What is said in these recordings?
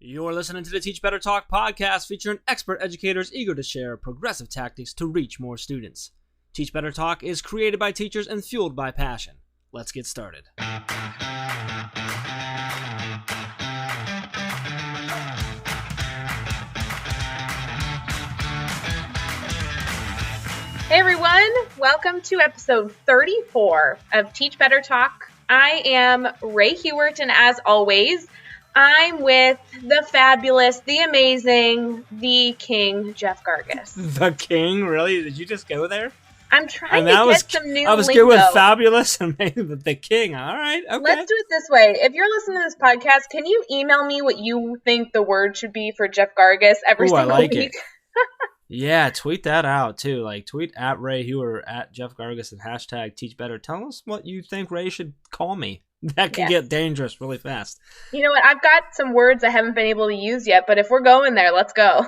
You're listening to the Teach Better Talk podcast featuring expert educators eager to share progressive tactics to reach more students. Teach Better Talk is created by teachers and fueled by passion. Let's get started. Hey everyone, welcome to episode 34 of Teach Better Talk. I am Ray Hewart, and as always, I'm with the fabulous, the amazing, the king, Jeff Gargas. The king? Really? Did you just go there? I'm trying to get some new lingo. I was good with fabulous and maybe the king. All right, okay. Let's do it this way. If you're listening to this podcast, can you email me what you think the word should be for Jeff Gargas every single I like week? It. Yeah, tweet that out too. Like tweet at Ray Hewart, at Jeff Gargas, and hashtag Teach Better. Tell us what you think Ray should call me. That could get dangerous really fast. You know what? I've got some words I haven't been able to use yet, but if we're going there, let's go.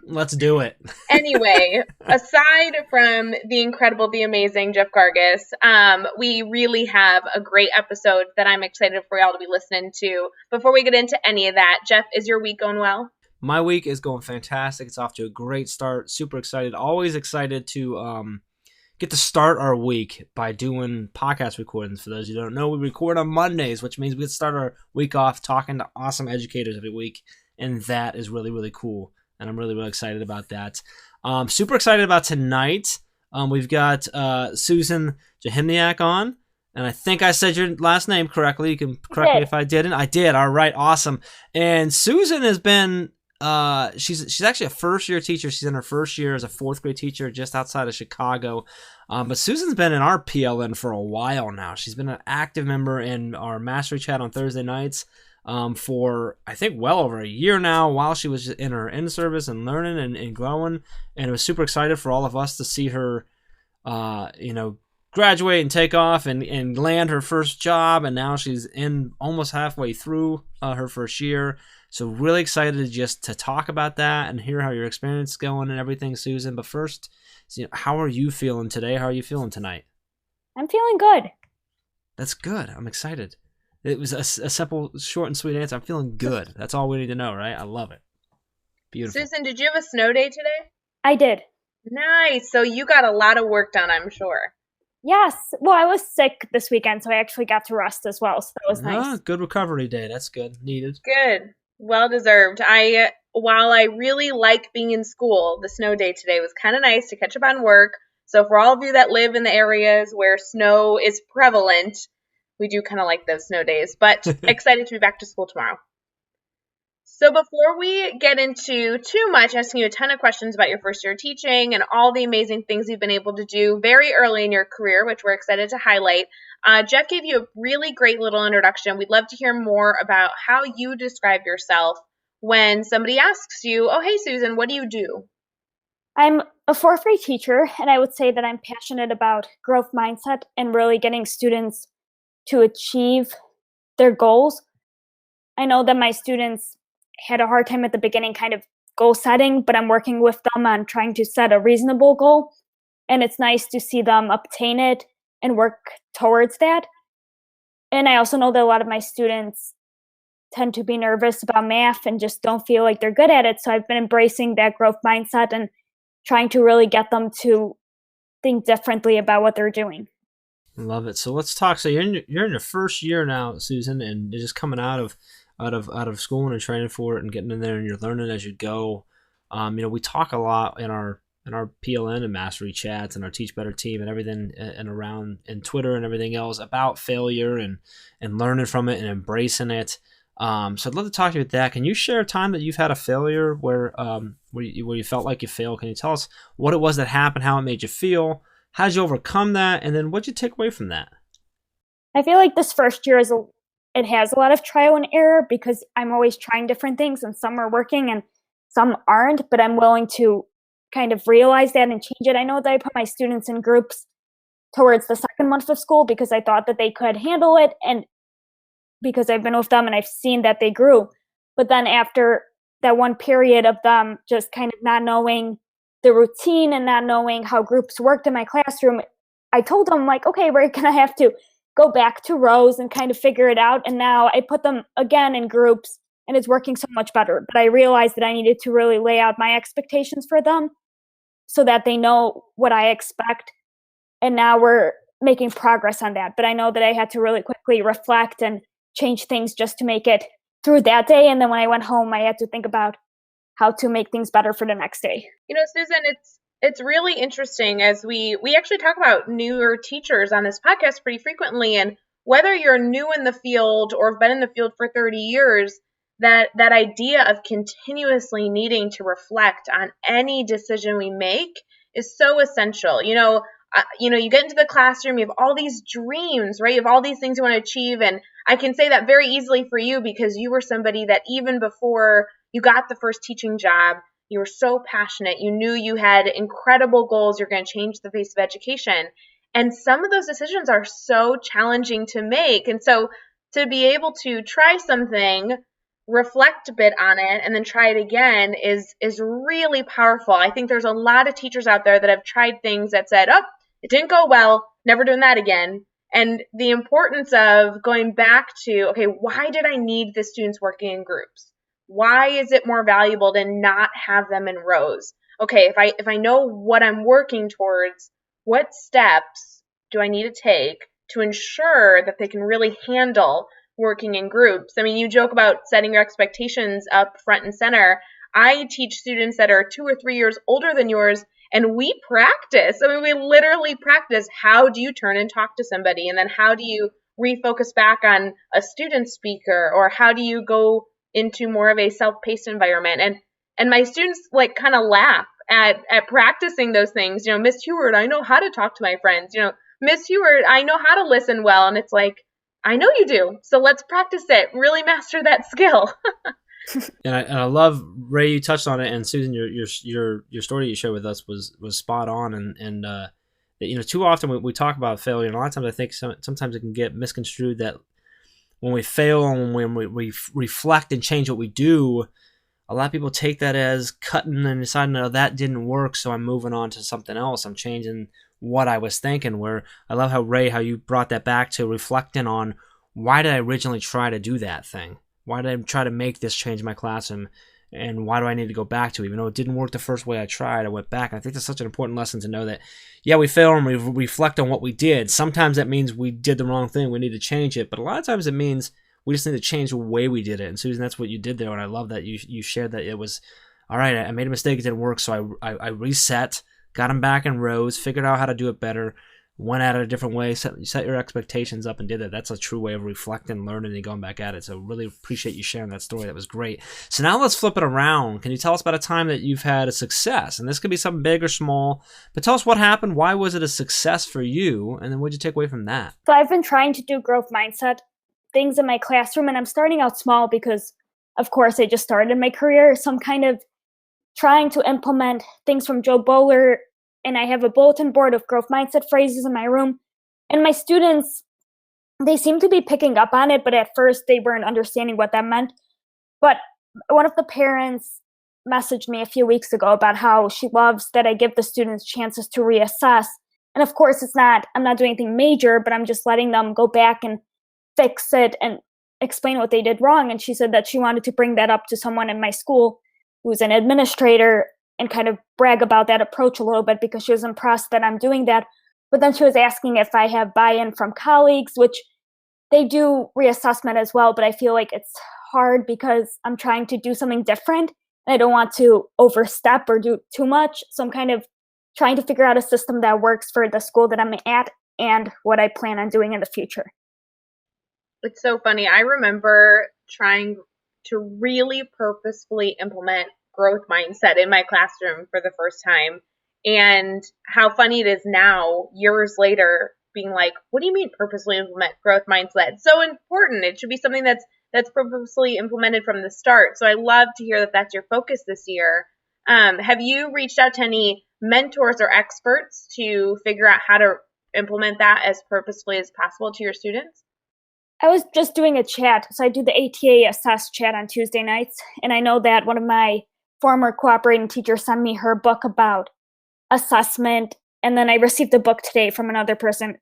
Let's do it. Anyway, aside from the incredible, the amazing Jeff Gargas, we really have a great episode that I'm excited for y'all to be listening to. Before we get into any of that, Jeff, is your week going well? My week is going fantastic. It's off to a great start. Super excited. Always excited to get to start our week by doing podcast recordings. For those who don't know, we record on Mondays, which means we get to start our week off talking to awesome educators every week, and that is really, really cool, and I'm really, really excited about that. Super excited about tonight. We've got Susan Jachymiak on, and I think I said your last name correctly. You can correct me if I didn't. I did. All right, awesome. And Susan has been she's actually a first-year teacher. She's in her first year as a fourth grade teacher just outside of Chicago. But Susan's been in our PLN for a while now. She's been an active member in our Mastery Chat on Thursday nights for, I think, well over a year now, while she was in her in-service and learning and growing. And it was super excited for all of us to see her, graduate and take off and land her first job. And now she's in almost halfway through her first year. So really excited just to talk about that and hear how your experience is going and everything, Susan. But first, how are you feeling today? How are you feeling tonight? I'm feeling good. That's good. I'm excited. It was a simple, short, and sweet answer. I'm feeling good. That's all we need to know, right? I love it. Beautiful. Susan, did you have a snow day today? I did. Nice. So you got a lot of work done, I'm sure. Yes. Well, I was sick this weekend, so I actually got to rest as well. So that was nice. Good recovery day. That's good. Needed. Good. Well deserved. While I really like being in school, the snow day today was kind of nice to catch up on work. So for all of you that live in the areas where snow is prevalent, we do kind of like those snow days, but excited to be back to school tomorrow. So before we get into too much, asking you a ton of questions about your first year teaching and all the amazing things you've been able to do very early in your career, which we're excited to highlight, Jeff gave you a really great little introduction. We'd love to hear more about how you describe yourself when somebody asks you, oh, hey, Susan, what do you do? I'm a fourth grade teacher, and I would say that I'm passionate about growth mindset and really getting students to achieve their goals. I know that my students had a hard time at the beginning kind of goal setting, but I'm working with them on trying to set a reasonable goal. And it's nice to see them obtain it and work towards that. And I also know that a lot of my students tend to be nervous about math and just don't feel like they're good at it. So I've been embracing that growth mindset and trying to really get them to think differently about what they're doing. Love it. So let's talk. So you're in your first year now, Susan, and you're just coming out of school and training for it and getting in there, and you're learning as you go. We talk a lot in our PLN and Mastery Chats and our Teach Better team and everything and around and Twitter and everything else about failure and learning from it and embracing it. So I'd love to talk to you about that. Can you share a time that you've had a failure where you felt like you failed? Can you tell us what it was that happened, how it made you feel? How did you overcome that? And then what did you take away from that? I feel like this first year it has a lot of trial and error because I'm always trying different things and some are working and some aren't, but I'm willing to kind of realize that and change it. I know that I put my students in groups towards the second month of school because I thought that they could handle it and because I've been with them and I've seen that they grew. But then after that one period of them just kind of not knowing the routine and not knowing how groups worked in my classroom, I told them, like, okay, we're going to have to go back to rows and kind of figure it out. And now I put them again in groups and it's working so much better. But I realized that I needed to really lay out my expectations for them so that they know what I expect. And now we're making progress on that. But I know that I had to really quickly reflect and change things just to make it through that day. And then when I went home, I had to think about how to make things better for the next day. Susan, it's really interesting as we actually talk about newer teachers on this podcast pretty frequently, and whether you're new in the field or have been in the field for 30 years, that idea of continuously needing to reflect on any decision we make is so essential. You get into the classroom, you have all these dreams, right? You have all these things you want to achieve. And I can say that very easily for you because you were somebody that even before you got the first teaching job, you were so passionate. You knew you had incredible goals. You're going to change the face of education. And some of those decisions are so challenging to make. And so to be able to try something, reflect a bit on it, and then try it again is really powerful. I think there's a lot of teachers out there that have tried things that said, oh, it didn't go well, never doing that again. And the importance of going back to, okay, why did I need the students working in groups? Why is it more valuable to not have them in rows? Okay, if I know what I'm working towards, what steps do I need to take to ensure that they can really handle working in groups? I mean, you joke about setting your expectations up front and center. I teach students that are 2 or 3 years older than yours, and we practice. I mean, we literally practice. How do you turn and talk to somebody? And then how do you refocus back on a student speaker? Or how do you go into more of a self-paced environment? And my students kind of laugh at practicing those things. Miss Heward, I know how to talk to my friends. Miss Heward, I know how to listen well. And it's like, I know you do. So let's practice it. Really master that skill. And I love, Ray, you touched on it, and Susan, your story you shared with us was spot on. And too often we talk about failure, and a lot of times I think sometimes it can get misconstrued that when we fail and when we reflect and change what we do, a lot of people take that as cutting and deciding, no, that didn't work, so I'm moving on to something else. I'm changing what I was thinking. Where I love how, Ray, how you brought that back to reflecting on, why did I originally try to do that thing? Why did I try to make this change in my classroom? And why do I need to go back to it? Even though it didn't work the first way I tried, I went back. And I think that's such an important lesson to know that, yeah, we fail and we reflect on what we did. Sometimes that means we did the wrong thing. We need to change it. But a lot of times it means we just need to change the way we did it. And Susan, that's what you did there. And I love that you shared that it was, all right, I made a mistake. It didn't work. So I reset, got them back in rows, figured out how to do it better, went at it a different way, set your expectations up and did it. That's a true way of reflecting, learning, and going back at it. So really appreciate you sharing that story. That was great. So now let's flip it around. Can you tell us about a time that you've had a success? And this could be something big or small, but tell us what happened. Why was it a success for you? And then what did you take away from that? So I've been trying to do growth mindset things in my classroom, and I'm starting out small because, of course, I just started my career. So I'm kind of trying to implement things from Joe Bowler, and I have a bulletin board of growth mindset phrases in my room. And my students, they seem to be picking up on it, but at first they weren't understanding what that meant. But one of the parents messaged me a few weeks ago about how she loves that I give the students chances to reassess. And of course, I'm not doing anything major, but I'm just letting them go back and fix it and explain what they did wrong. And she said that she wanted to bring that up to someone in my school who's an administrator and kind of brag about that approach a little bit because she was impressed that I'm doing that. But then she was asking if I have buy-in from colleagues, which they do reassessment as well, but I feel like it's hard because I'm trying to do something different and I don't want to overstep or do too much. So I'm kind of trying to figure out a system that works for the school that I'm at and what I plan on doing in the future. It's so funny. I remember trying to really purposefully implement growth mindset in my classroom for the first time, and how funny it is now, years later, being like, what do you mean purposely implement growth mindset? It's so important. It should be something that's purposely implemented from the start. So I love to hear that that's your focus this year. Have you reached out to any mentors or experts to figure out how to implement that as purposefully as possible to your students? I was just doing a chat. So I do the ATA Assess chat on Tuesday nights. And I know that one of my former cooperating teachers sent me her book about assessment. And then I received a book today from another person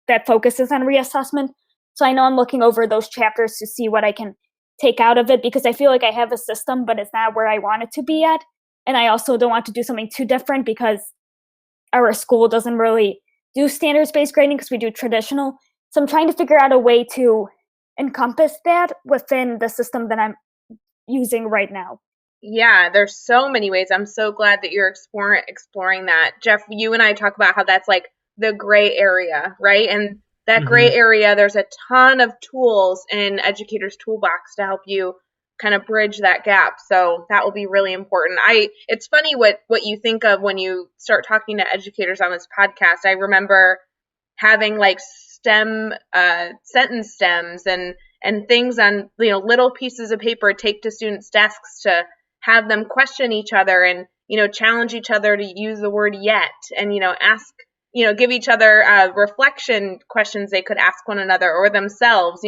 that focuses on reassessment. So I know I'm looking over those chapters to see what I can take out of it, because I feel like I have a system, but it's not where I want it to be yet. And I also don't want to do something too different because our school doesn't really do standards-based grading because we do traditional. So I'm trying to figure out a way to encompass that within the system that I'm using right now. Yeah, there's so many ways. I'm so glad that you're exploring that. Jeff, you and I talk about how that's like the gray area, right? And that gray area, there's a ton of tools in educators' toolbox to help you kind of bridge that gap. So that will be really important. It's funny what you think of when you start talking to educators on this podcast. I remember having like sentence stems and things on, little pieces of paper taped to students' desks to have them question each other and, challenge each other to use the word yet and, ask, give each other reflection questions they could ask one another or themselves.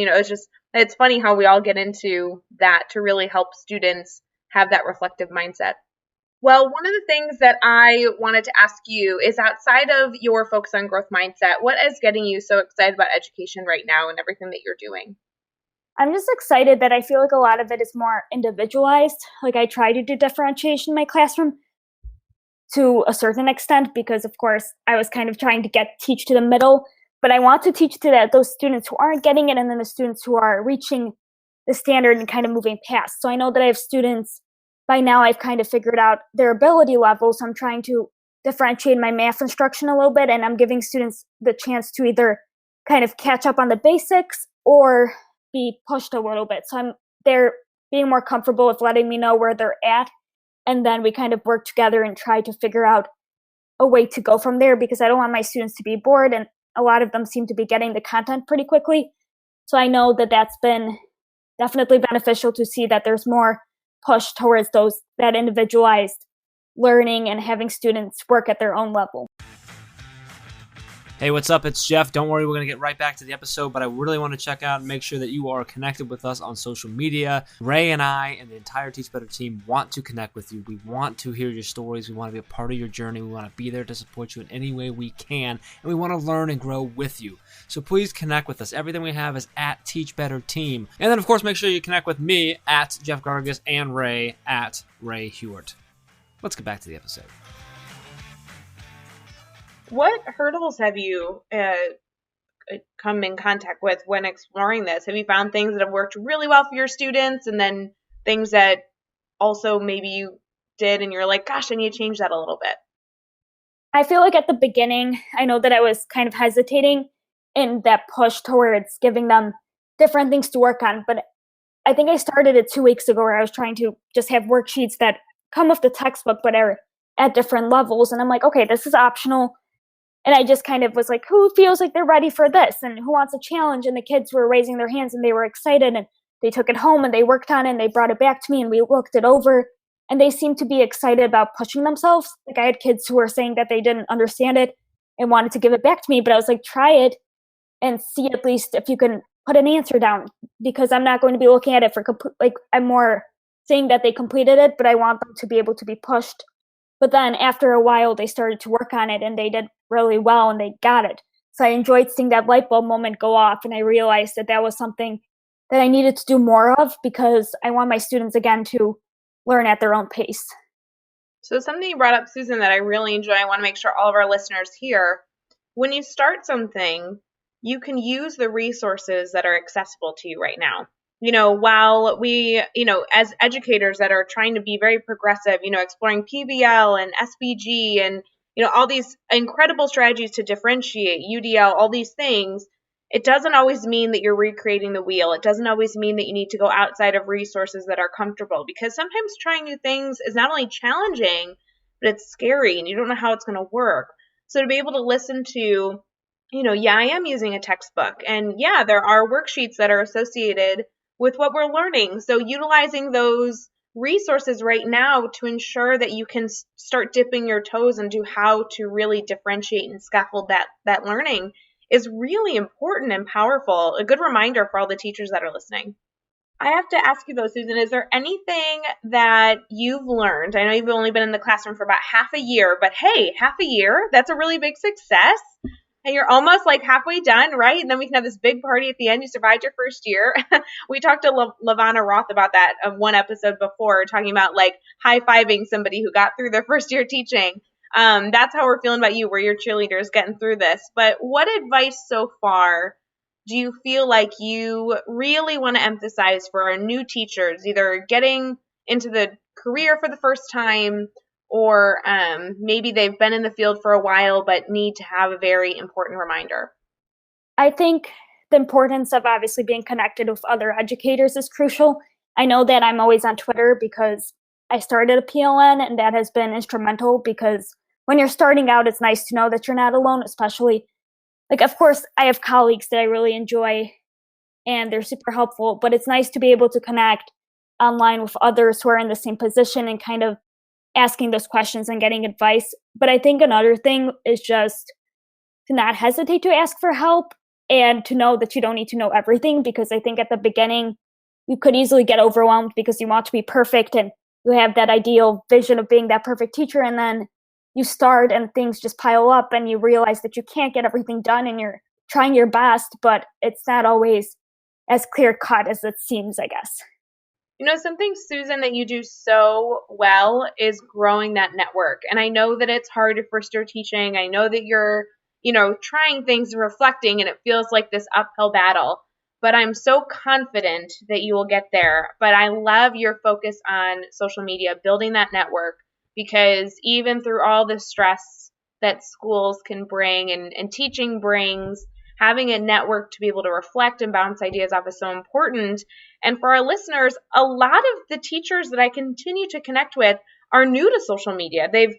It's funny how we all get into that to really help students have that reflective mindset. Well, one of the things that I wanted to ask you is, outside of your focus on growth mindset, what is getting you so excited about education right now and everything that you're doing? I'm just excited that I feel like a lot of it is more individualized. Like, I try to do differentiation in my classroom to a certain extent because, of course, I was kind of trying to teach to the middle, but I want to teach to those students who aren't getting it and then the students who are reaching the standard and kind of moving past. So I know that I have students, by now I've kind of figured out their ability level, so I'm trying to differentiate my math instruction a little bit, and I'm giving students the chance to either kind of catch up on the basics or be pushed a little bit. So they're being more comfortable with letting me know where they're at, and then we kind of work together and try to figure out a way to go from there, because I don't want my students to be bored, and a lot of them seem to be getting the content pretty quickly. So I know that that's been definitely beneficial to see that there's more push towards that individualized learning and having students work at their own level. Hey, what's up? It's Jeff. Don't worry, we're going to get right back to the episode, but I really want to check out and make sure that you are connected with us on social media. Ray and I and the entire Teach Better team want to connect with you. We want to hear your stories. We want to be a part of your journey. We want to be there to support you in any way we can, and we want to learn and grow with you. So please connect with us. Everything we have is at Teach Better Team. And then, of course, make sure you connect with me at Jeff Gargas and Ray at Ray Hewart. Let's get back to the episode. What hurdles have you come in contact with when exploring this? Have you found things that have worked really well for your students, and then things that also maybe you did and you're like, gosh, I need to change that a little bit? I feel like at the beginning, I know that I was kind of hesitating in that push towards giving them different things to work on, but I think I started it 2 weeks ago, where I was trying to just have worksheets that come with the textbook but are at different levels, and I'm like, okay, this is optional. And I just kind of was like, who feels like they're ready for this? And who wants a challenge? And the kids were raising their hands and they were excited, and they took it home and they worked on it and they brought it back to me and we looked it over, and they seemed to be excited about pushing themselves. Like, I had kids who were saying that they didn't understand it and wanted to give it back to me, but I was like, try it and see at least if you can put an answer down, because I'm not going to be looking at it for I'm more saying that they completed it, but I want them to be able to be pushed. But then after a while, they started to work on it and they did really well and they got it. So I enjoyed seeing that light bulb moment go off, and I realized that that was something that I needed to do more of, because I want my students, again, to learn at their own pace. So something you brought up, Susan, that I really enjoy, I want to make sure all of our listeners hear. When you start something, you can use the resources that are accessible to you right now. While we, as educators that are trying to be very progressive, exploring PBL and SBG and, all these incredible strategies to differentiate, UDL, all these things, it doesn't always mean that you're recreating the wheel. It doesn't always mean that you need to go outside of resources that are comfortable, because sometimes trying new things is not only challenging, but it's scary and you don't know how it's going to work. So to be able to listen to, I am using a textbook, and yeah, there are worksheets that are associated with what we're learning. So utilizing those resources right now to ensure that you can start dipping your toes into how to really differentiate and scaffold that learning is really important and powerful. A good reminder for all the teachers that are listening. I have to ask you though, Susan, is there anything that you've learned? I know you've only been in the classroom for about half a year, but hey, half a year, that's a really big success. And you're almost like halfway done, right? And then we can have this big party at the end. You survived your first year. We talked to Lavana Roth about that one episode before, talking about like high-fiving somebody who got through their first year teaching. That's how we're feeling about you. We're your cheerleaders getting through this. But what advice so far do you feel like you really want to emphasize for our new teachers, either getting into the career for the first time, or maybe they've been in the field for a while but need to have a very important reminder? I think the importance of obviously being connected with other educators is crucial. I know that I'm always on Twitter because I started a PLN, and that has been instrumental, because when you're starting out, it's nice to know that you're not alone, especially, like, of course, I have colleagues that I really enjoy and they're super helpful, but it's nice to be able to connect online with others who are in the same position and kind of asking those questions and getting advice. But I think another thing is just to not hesitate to ask for help and to know that you don't need to know everything, because I think at the beginning you could easily get overwhelmed because you want to be perfect and you have that ideal vision of being that perfect teacher, and then you start and things just pile up and you realize that you can't get everything done and you're trying your best, but it's not always as clear cut as it seems, I guess. Something, Susan, that you do so well is growing that network. And I know that it's hard at first year teaching. I know that you're, trying things and reflecting, and it feels like this uphill battle. But I'm so confident that you will get there. But I love your focus on social media, building that network, because even through all the stress that schools can bring and teaching brings, having a network to be able to reflect and bounce ideas off is so important. And for our listeners, a lot of the teachers that I continue to connect with are new to social media. They've,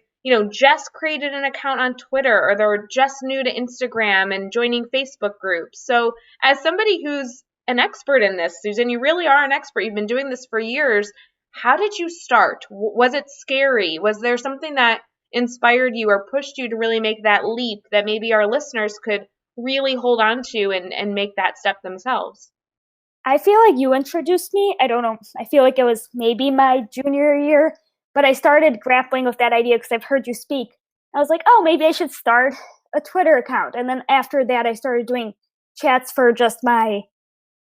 just created an account on Twitter, or they're just new to Instagram and joining Facebook groups. So as somebody who's an expert in this, Susan, you really are an expert. You've been doing this for years. How did you start? Was it scary? Was there something that inspired you or pushed you to really make that leap that maybe our listeners could really hold on to and make that step themselves? I feel like you introduced me. I don't know. I feel like it was maybe my junior year, but I started grappling with that idea because I've heard you speak. I was like, oh, maybe I should start a Twitter account. And then after that, I started doing chats for just my,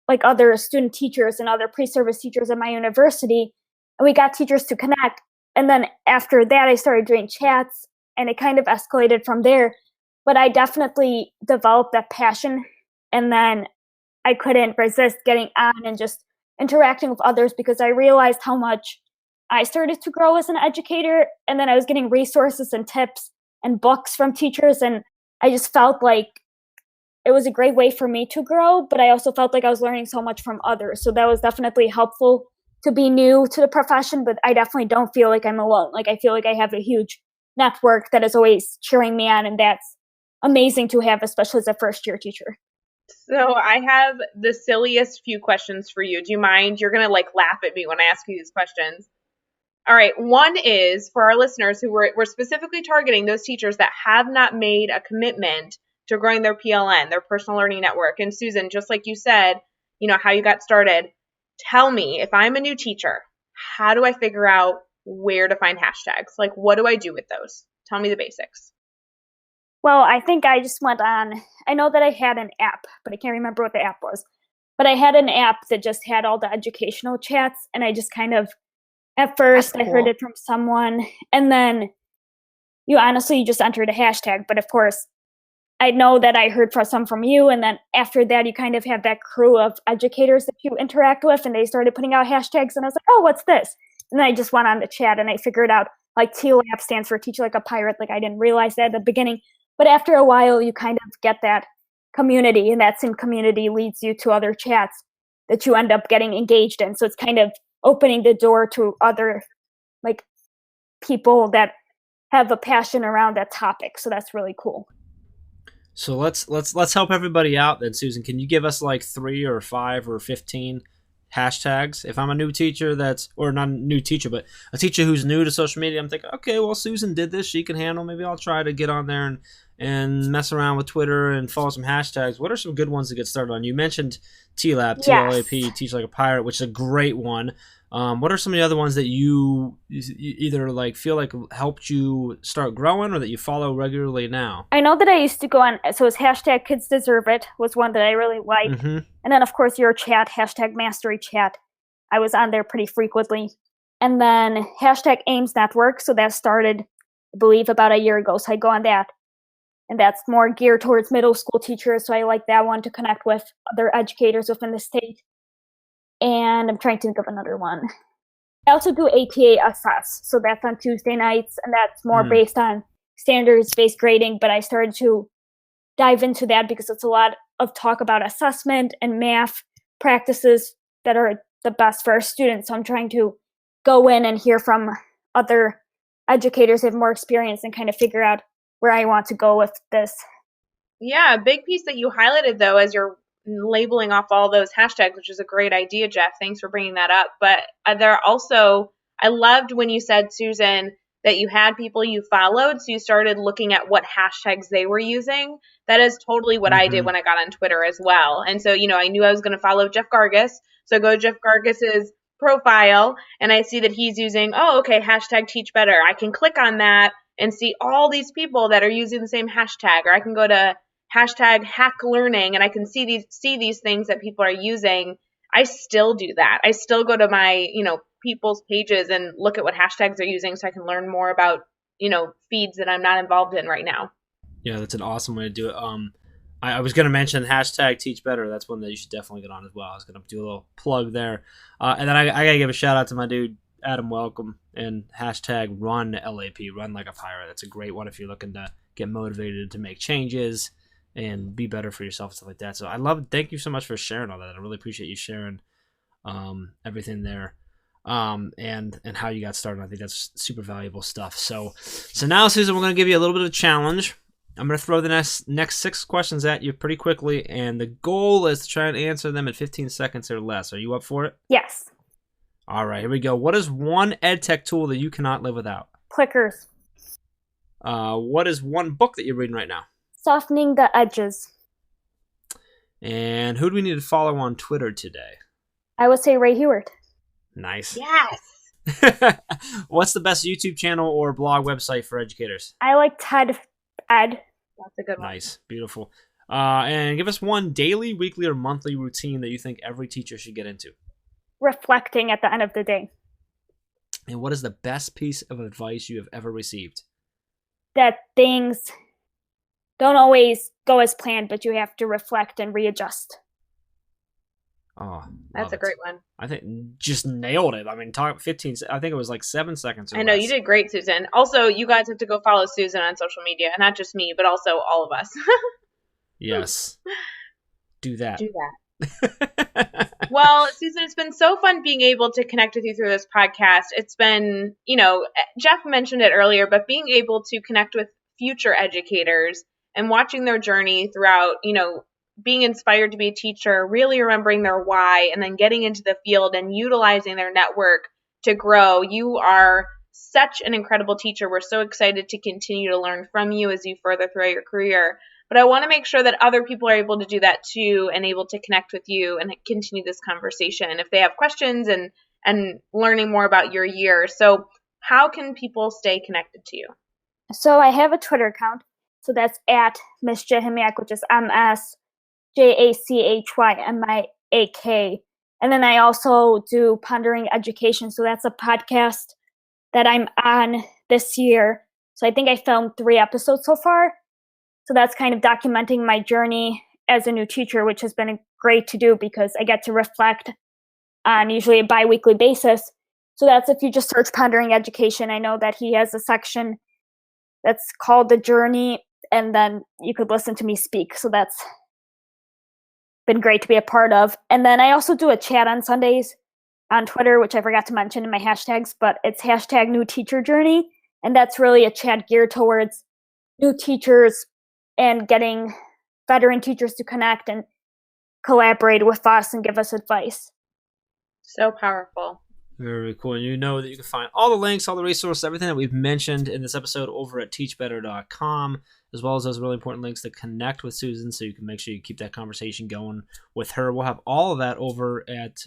like, other student teachers and other pre-service teachers at my university. And we got teachers to connect. And then after that, I started doing chats, and it kind of escalated from there. But I definitely developed that passion, and then I couldn't resist getting on and just interacting with others, because I realized how much I started to grow as an educator, and then I was getting resources and tips and books from teachers, and I just felt like it was a great way for me to grow, but I also felt like I was learning so much from others. So that was definitely helpful to be new to the profession, but I definitely don't feel like I'm alone. Like, I feel like I have a huge network that is always cheering me on, and that's amazing to have, especially as a first year teacher. So I have the silliest few questions for you. Do you mind? You're going to laugh at me when I ask you these questions. All right. One is for our listeners who we're specifically targeting those teachers that have not made a commitment to growing their PLN, their personal learning network. And Susan, just like you said, how you got started. Tell me, if I'm a new teacher, how do I figure out where to find hashtags? Like, what do I do with those? Tell me the basics. Well, I think I just went on. I know that I had an app, but I can't remember what the app was. But I had an app that just had all the educational chats, and I just kind of, at first, I heard it from someone, and then you just entered a hashtag. But of course, I know that I heard from some from you, and then after that, you kind of have that crew of educators that you interact with, and they started putting out hashtags, and I was like, oh, what's this? And then I just went on the chat, and I figured out, like, TLAP stands for Teach Like a Pirate. Like, I didn't realize that at the beginning. But after a while, you kind of get that community, and that same community leads you to other chats that you end up getting engaged in. So it's kind of opening the door to other, like, people that have a passion around that topic. So that's really cool. So let's help everybody out then, Susan. Can you give us like 3 or 5 or 15 hashtags? If I'm a new teacher or not a new teacher, but a teacher who's new to social media, I'm thinking, okay, well, Susan did this. She can handle. Maybe I'll try to get on there and mess around with Twitter and follow some hashtags, what are some good ones to get started on? You mentioned TLAP, Yes. TLAP, Teach Like a Pirate, which is a great one. What are some of the other ones that you either like feel like helped you start growing or that you follow regularly now? I know that I used to go on, so it's hashtag Kids Deserve It was one that I really liked. Mm-hmm. And then, of course, your chat, hashtag Mastery Chat. I was on there pretty frequently. And then hashtag Ames Network. So that started, I believe, about a year ago. So I go on that. And that's more geared towards middle school teachers. So I like that one to connect with other educators within the state. And I'm trying to think of another one. I also do ATA Assess. So that's on Tuesday nights. And that's more based on standards-based grading. But I started to dive into that because it's a lot of talk about assessment and math practices that are the best for our students. So I'm trying to go in and hear from other educators who have more experience and kind of figure out where I want to go with this. Yeah, a big piece that you highlighted, though, as you're labeling off all those hashtags, which is a great idea, Jeff. Thanks for bringing that up. But there are also, I loved when you said, Susan, that you had people you followed, so you started looking at what hashtags they were using. That is totally what I did when I got on Twitter as well. And so, I knew I was going to follow Jeff Gargas. So I go to Jeff Gargas's profile and I see that he's using, hashtag Teach Better. I can click on that and see all these people that are using the same hashtag. Or I can go to hashtag Hack Learning and I can see these things that people are using. I still do that. I still go to my, people's pages and look at what hashtags they're using so I can learn more about, feeds that I'm not involved in right now. Yeah, that's an awesome way to do it. I was going to mention hashtag Teach Better. That's one that you should definitely get on as well. I was going to do a little plug there. And then I got to give a shout out to my dude, Adam Welcome, and hashtag Run LAP, Run Like a Pirate. That's a great one if you're looking to get motivated to make changes and be better for yourself and stuff like that. So thank you so much for sharing all that. I really appreciate you sharing everything there. And how you got started. I think that's super valuable stuff. So now, Susan, we're going to give you a little bit of a challenge. I'm going to throw the next 6 questions at you pretty quickly, and the goal is to try and answer them in 15 seconds or less. Are you up for it? Yes. All right, here we go. What is one ed tech tool that you cannot live without? Clickers. What is one book that you're reading right now? Softening the Edges. And who do we need to follow on Twitter today? I would say Ray Hewart. Nice. Yes. What's the best YouTube channel or blog website for educators? I like TED Ed. That's a good one. Nice. Beautiful. And give us one daily, weekly, or monthly routine that you think every teacher should get into. Reflecting at the end of the day. And what is the best piece of advice you have ever received? That things don't always go as planned, but you have to reflect and readjust. Oh, that's a great one. I think just nailed it. I mean, talk 15. I think it was like 7 seconds. I know you did great, Susan. Also, you guys have to go follow Susan on social media, and not just me, but also all of us. Yes, do that. Do that. Well, Susan, it's been so fun being able to connect with you through this podcast. It's been, Jeff mentioned it earlier, but being able to connect with future educators and watching their journey throughout, being inspired to be a teacher, really remembering their why, and then getting into the field and utilizing their network to grow. You are such an incredible teacher. We're so excited to continue to learn from you as you further throughout your career. But I want to make sure that other people are able to do that too and able to connect with you and continue this conversation if they have questions and learning more about your year. So how can people stay connected to you? So I have a Twitter account. So that's at Miss Jachymiak, which is MSJACHYMIAK. And then I also do Pondering Education. So that's a podcast that I'm on this year. So I think I filmed 3 episodes so far. So that's kind of documenting my journey as a new teacher, which has been great to do because I get to reflect on usually a bi-weekly basis. So that's if you just search Pondering Education. I know that he has a section that's called The Journey, and then you could listen to me speak. So that's been great to be a part of. And then I also do a chat on Sundays on Twitter, which I forgot to mention in my hashtags, but it's hashtag New Teacher Journey. And that's really a chat geared towards new teachers and getting veteran teachers to connect and collaborate with us and give us advice. So powerful. Very cool. And you know that you can find all the links, all the resources, everything that we've mentioned in this episode over at teachbetter.com, as well as those really important links to connect with Susan, so you can make sure you keep that conversation going with her. We'll have all of that over at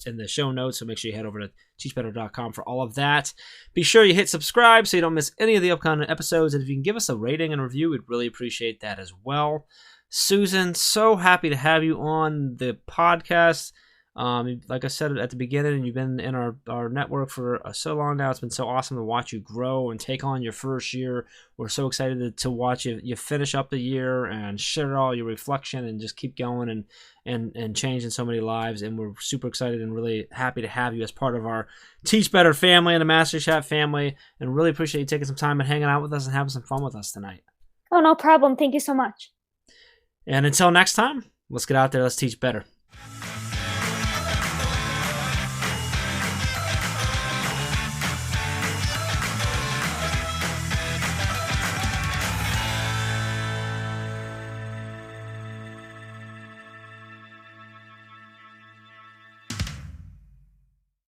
in the show notes, so make sure you head over to teachbetter.com for all of that. Be sure you hit subscribe so you don't miss any of the upcoming episodes, and if you can give us a rating and review, we'd really appreciate that as well. Susan, so happy to have you on the podcast. Like I said at the beginning, you've been in our network for so long now. It's been so awesome to watch you grow and take on your first year. We're so excited to watch you finish up the year and share all your reflection and just keep going and changing so many lives. And we're super excited and really happy to have you as part of our Teach Better family and the Master Chat family, and really appreciate you taking some time and hanging out with us and having some fun with us tonight. Oh, no problem. Thank you so much. And until next time, let's get out there. Let's teach better.